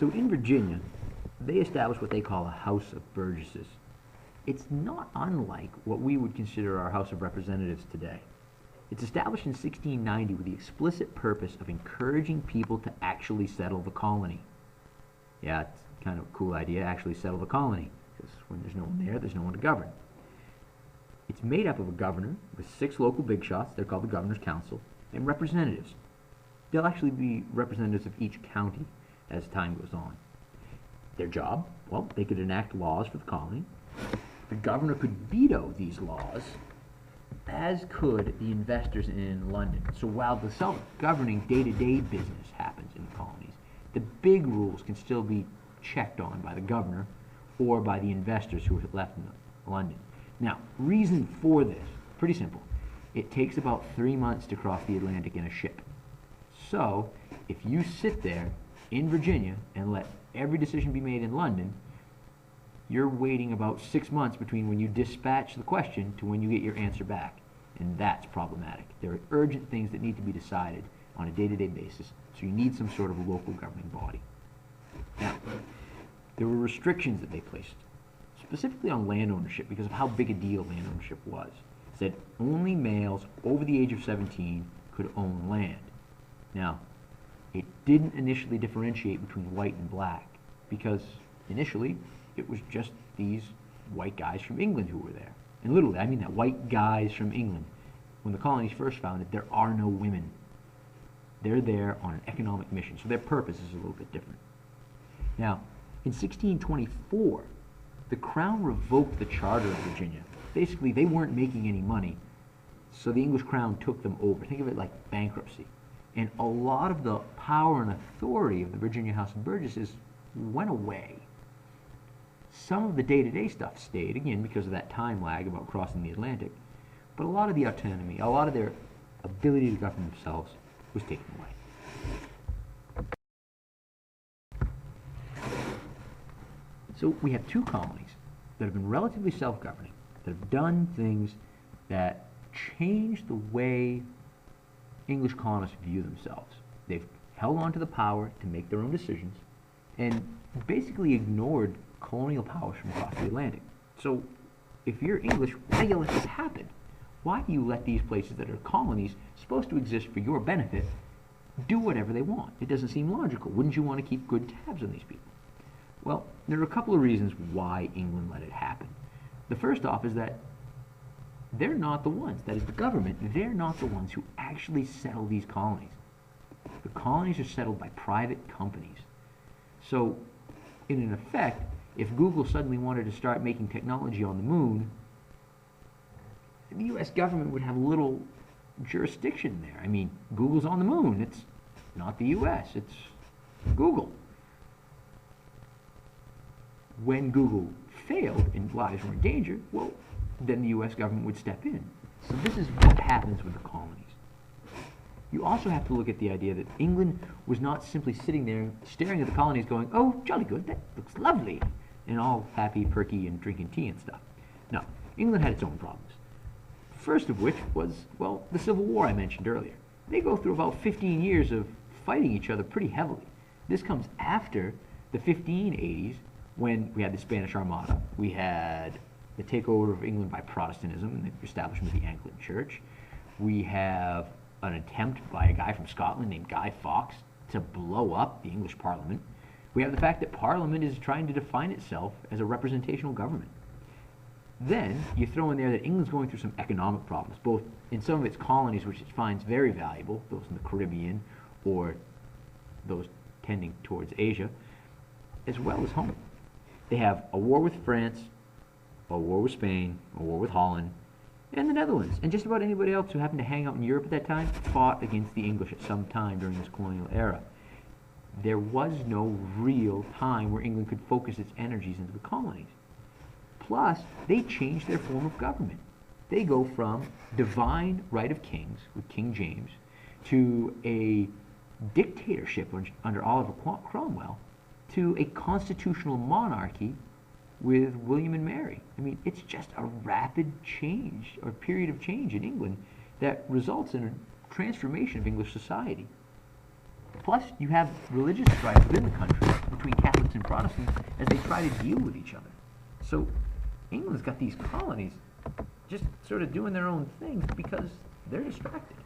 So in Virginia, they established what they call a House of Burgesses. It's not unlike what we would consider our House of Representatives today. It's established in 1690 with the explicit purpose of encouraging people to actually settle the colony. Yeah, it's kind of a cool idea, actually settle the colony, because when there's no one there, there's no one to govern. It's made up of a governor with 6 local big shots, they're called the Governor's Council, and representatives. They'll actually be representatives of each county as time goes on. Their job? Well, they could enact laws for the colony. The governor could veto these laws, as could the investors in London. So while the self-governing day-to-day business happens in the colonies, the big rules can still be checked on by the governor or by the investors who are left in London. Now, reason for this, pretty simple. It takes about 3 months to cross the Atlantic in a ship. So, if you sit there in Virginia and let every decision be made in London, you're waiting about 6 months between when you dispatch the question to when you get your answer back. And that's problematic. There are urgent things that need to be decided on a day-to-day basis, so you need some sort of a local governing body. Now, there were restrictions that they placed, specifically on land ownership because of how big a deal land ownership was. It said only males over the age of 17 could own land. Now, it didn't initially differentiate between white and black because initially it was just these white guys from England who were there. And literally, I mean that, white guys from England. When the colonies first founded, there are no women. They're there on an economic mission, so their purpose is a little bit different. Now, in 1624, the Crown revoked the charter of Virginia. Basically, they weren't making any money, so the English Crown took them over. Think of it like bankruptcy. And a lot of the power and authority of the Virginia House of Burgesses went away. Some of the day-to-day stuff stayed, again, because of that time lag about crossing the Atlantic, but a lot of the autonomy, a lot of their ability to govern themselves was taken away. So we have 2 colonies that have been relatively self-governing, that have done things that change the way English colonists view themselves. They've held on to the power to make their own decisions and basically ignored colonial powers from across the Atlantic. So if you're English, why do you let this happen? Why do you let these places that are colonies, supposed to exist for your benefit, do whatever they want? It doesn't seem logical. Wouldn't you want to keep good tabs on these people? Well, there are a couple of reasons why England let it happen. The first off is that they're not the ones, that is the government, they're not the ones who actually settle these colonies. The colonies are settled by private companies. So, in effect, if Google suddenly wanted to start making technology on the moon, the US government would have little jurisdiction there. I mean, Google's on the moon, it's not the US, it's Google. When Google failed and lives were in danger, well, then the US government would step in. So this is what happens with the colonies. You also have to look at the idea that England was not simply sitting there staring at the colonies going, oh, jolly good, that looks lovely, and all happy, perky, and drinking tea and stuff. No, England had its own problems. First of which was, well, the Civil War I mentioned earlier. They go through about 15 years of fighting each other pretty heavily. This comes after the 1580s, when we had the Spanish Armada. We had the takeover of England by Protestantism and the establishment of the Anglican Church. We have an attempt by a guy from Scotland named Guy Fawkes to blow up the English Parliament. We have the fact that Parliament is trying to define itself as a representational government. Then you throw in there that England's going through some economic problems, both in some of its colonies, which it finds very valuable, those in the Caribbean or those tending towards Asia, as well as home. They have a war with France, a war with Spain, a war with Holland, and the Netherlands. And just about anybody else who happened to hang out in Europe at that time fought against the English at some time during this colonial era. There was no real time where England could focus its energies into the colonies. Plus, they changed their form of government. They go from divine right of kings with King James to a dictatorship under Oliver Cromwell to a constitutional monarchy with William and Mary. I mean, it's just a rapid change, or period of change in England that results in a transformation of English society. Plus, you have religious strife within the country between Catholics and Protestants as they try to deal with each other. So England's got these colonies just sort of doing their own thing because they're distracted.